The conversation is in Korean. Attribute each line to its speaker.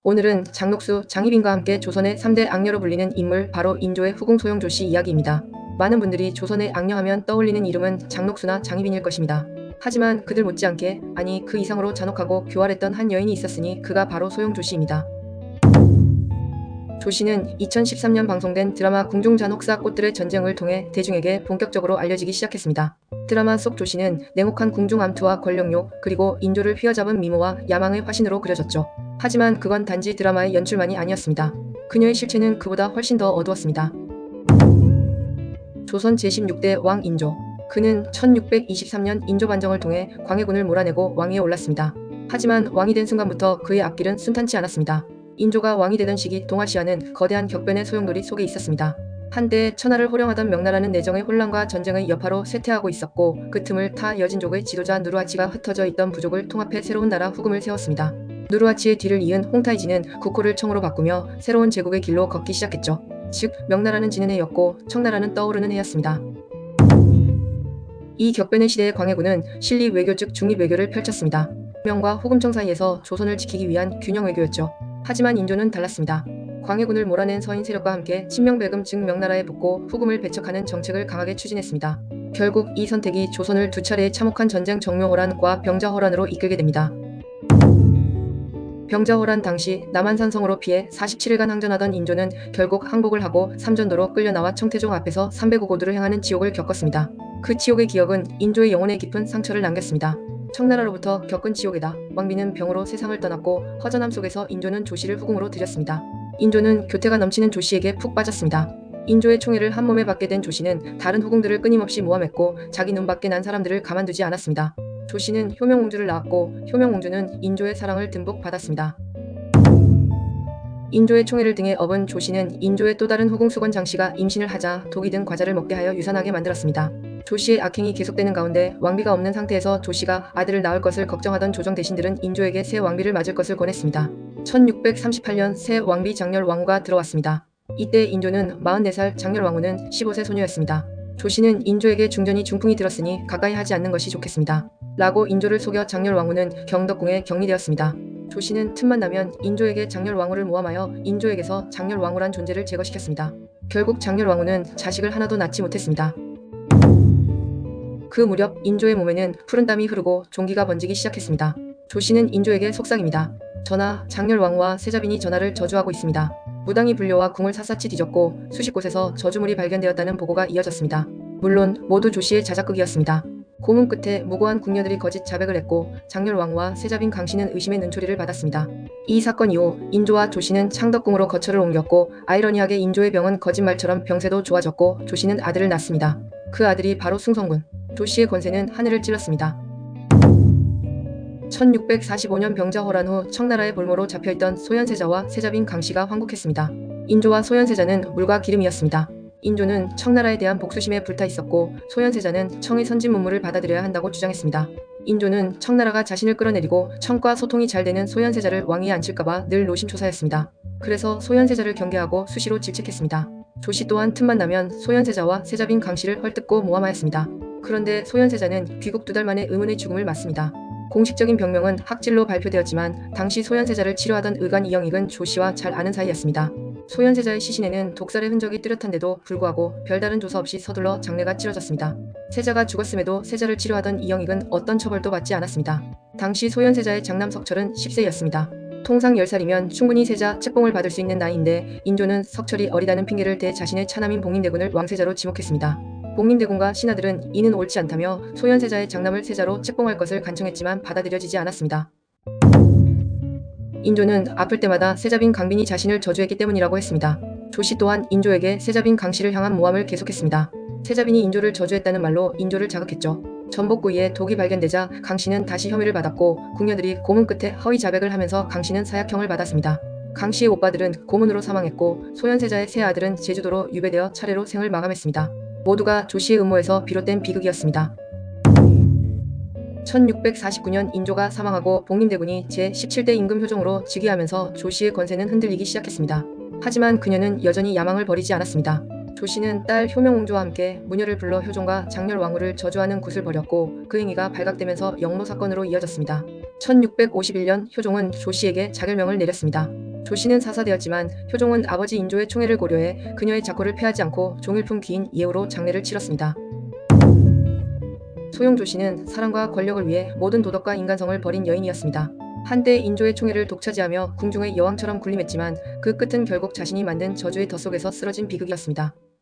Speaker 1: 오늘은 장녹수, 장희빈과 함께 조선의 3대 악녀로 불리는 인물 바로 인조의 후궁 소용조씨 이야기입니다. 많은 분들이 조선의 악녀하면 떠올리는 이름은 장녹수나 장희빈일 것입니다. 하지만 그들 못지않게, 아니 그 이상으로 잔혹하고 교활했던 한 여인이 있었으니 그가 바로 소용조씨입니다. 조씨는 2013년 방송된 드라마 궁중잔혹사 꽃들의 전쟁을 통해 대중에게 본격적으로 알려지기 시작했습니다. 드라마 속 조씨는 냉혹한 궁중 암투와 권력욕, 그리고 인조를 휘어잡은 미모와 야망의 화신으로 그려졌죠. 하지만 그건 단지 드라마의 연출만이 아니었습니다. 그녀의 실체는 그보다 훨씬 더 어두웠습니다. 조선 제16대 왕 인조. 그는 1623년 인조 반정을 통해 광해군을 몰아내고 왕위에 올랐습니다. 하지만 왕이 된 순간부터 그의 앞길은 순탄치 않았습니다. 인조가 왕이 되던 시기 동아시아는 거대한 격변의 소용돌이 속에 있었습니다. 한때 천하를 호령하던 명나라는 내정의 혼란과 전쟁의 여파로 쇠퇴하고 있었고, 그 틈을 타 여진족의 지도자 누르하치가 흩어져 있던 부족을 통합해 새로운 나라 후금을 세웠습니다. 누르하치의 뒤를 이은 홍타이지는 국호를 청으로 바꾸며 새로운 제국의 길로 걷기 시작했죠. 즉, 명나라는 지는 해였고 청나라는 떠오르는 해였습니다. 이 격변의 시대의 광해군은 실리 외교 즉 중립 외교를 펼쳤습니다. 명과 후금청 사이에서 조선을 지키기 위한 균형 외교였죠. 하지만 인조는 달랐습니다. 광해군을 몰아낸 서인 세력과 함께 친명배금 즉 명나라에 붙고 후금을 배척하는 정책을 강하게 추진했습니다. 결국 이 선택이 조선을 두 차례의 참혹한 전쟁 정묘호란과 병자호란으로 이끌게 됩니다. 병자호란 당시 남한산성으로 피해 47일간 항전하던 인조는 결국 항복을 하고 삼전도로 끌려나와 청태종 앞에서 305고도를 향하는 지옥을 겪었습니다. 그 지옥의 기억은 인조의 영혼에 깊은 상처를 남겼습니다. 청나라로부터 겪은 지옥에다 왕비는 병으로 세상을 떠났고 허전함 속에서 인조는 조씨를 후궁으로 들였습니다. 인조는 교태가 넘치는 조씨에게 푹 빠졌습니다. 인조의 총애를 한몸에 받게 된 조씨는 다른 후궁들을 끊임없이 모함했고 자기 눈밖에 난 사람들을 가만두지 않았습니다. 조씨는 효명공주를 낳았고 효명공주는 인조의 사랑을 듬뿍 받았습니다. 인조의 총애를 등에 업은 조씨는 인조의 또 다른 후궁 수건 장씨가 임신을 하자 독이 든 과자를 먹게 하여 유산하게 만들었습니다. 조씨의 악행이 계속되는 가운데 왕비가 없는 상태에서 조씨가 아들을 낳을 것을 걱정하던 조정 대신들은 인조에게 새 왕비를 맞을 것을 권했습니다. 1638년 새 왕비 장렬왕후가 들어왔습니다. 이때 인조는 44살, 장렬왕후는 15세 소녀였습니다. 조씨는 인조에게 중전이 중풍이 들었으니 가까이 하지 않는 것이 좋겠습니다. 라고 인조를 속여 장렬왕후는 경덕궁에 격리되었습니다. 조씨는 틈만 나면 인조에게 장렬왕후를 모함하여 인조에게서 장렬왕후란 존재를 제거시켰습니다. 결국 장렬왕후는 자식을 하나도 낳지 못했습니다. 그 무렵 인조의 몸에는 푸른 땀이 흐르고 종기가 번지기 시작했습니다. 조씨는 인조에게 속삭입니다. 전하, 장렬왕후와 세자빈이 전하를 저주하고 있습니다. 무당이 불려와 궁을 샅샅이 뒤졌고 수십 곳에서 저주물이 발견되었다는 보고가 이어졌습니다. 물론 모두 조씨의 자작극이었습니다. 고문 끝에 무고한 궁녀들이 거짓 자백을 했고 장렬왕후와 세자빈 강씨는 의심의 눈초리를 받았습니다. 이 사건 이후 인조와 조씨는 창덕궁으로 거처를 옮겼고 아이러니하게 인조의 병은 거짓말처럼 병세도 좋아졌고 조씨는 아들을 낳습니다. 그 아들이 바로 숭성군. 조씨의 권세는 하늘을 찔렀습니다. 1645년 병자호란 후 청나라의 볼모로 잡혀있던 소현세자와 세자빈 강씨가 환국했습니다. 인조와 소현세자는 물과 기름이었습니다. 인조는 청나라에 대한 복수심에 불타 있었고 소현세자는 청의 선진 문물을 받아들여야 한다고 주장했습니다. 인조는 청나라가 자신을 끌어내리고 청과 소통이 잘 되는 소현세자를 왕위에 앉힐까봐 늘 노심초사였습니다. 그래서 소현세자를 경계하고 수시로 질책했습니다. 조씨 또한 틈만 나면 소현세자와 세자빈 강씨를 헐뜯고 모함하였습니다. 그런데 소현세자는 귀국 2달 만에 의문의 죽음을 맞습니다. 공식적인 병명은 학질로 발표되었지만 당시 소현세자를 치료하던 의관 이영익은 조씨와 잘 아는 사이였습니다. 소현세자의 시신에는 독살의 흔적이 뚜렷한데도 불구하고 별다른 조사 없이 서둘러 장례가 치러졌습니다. 세자가 죽었음에도 세자를 치료하던 이영익은 어떤 처벌도 받지 않았습니다. 당시 소현세자의 장남 석철은 10세였습니다. 통상 10살이면 충분히 세자 책봉을 받을 수 있는 나이인데 인조는 석철이 어리다는 핑계를 대 자신의 차남인 복림대군을 왕세자로 지목했습니다. 복림대군과 신하들은 이는 옳지 않다며 소현세자의 장남을 세자로 책봉할 것을 간청했지만 받아들여지지 않았습니다. 인조는 아플 때마다 세자빈 강빈이 자신을 저주했기 때문이라고 했습니다. 조씨 또한 인조에게 세자빈 강씨를 향한 모함을 계속했습니다. 세자빈이 인조를 저주했다는 말로 인조를 자극했죠. 전복구이에 독이 발견되자 강씨는 다시 혐의를 받았고 궁녀들이 고문 끝에 허위 자백을 하면서 강씨는 사약형을 받았습니다. 강씨의 오빠들은 고문으로 사망했고 소현세자의 세 아들은 제주도로 유배되어 차례로 생을 마감했습니다. 모두가 조씨의 음모에서 비롯된 비극이었습니다. 1649년 인조가 사망하고 복림대군이 제17대 임금 효종으로 즉위하면서 조씨의 권세는 흔들리기 시작했습니다. 하지만 그녀는 여전히 야망을 버리지 않았습니다. 조씨는 딸 효명공주와 함께 무녀를 불러 효종과 장렬왕후를 저주하는 굿을 벌였고 그 행위가 발각되면서 영로 사건으로 이어졌습니다. 1651년 효종은 조씨에게 자결명을 내렸습니다. 조 씨는 사사되었지만 효종은 아버지 인조의 총애를 고려해 그녀의 작고를 패하지 않고 종일품 귀인 이해우로 장례를 치렀습니다. 소용 조 씨는 사랑과 권력을 위해 모든 도덕과 인간성을 버린 여인이었습니다. 한때 인조의 총애를 독차지하며 궁중의 여왕처럼 군림했지만 그 끝은 결국 자신이 만든 저주의 덫 속에서 쓰러진 비극이었습니다.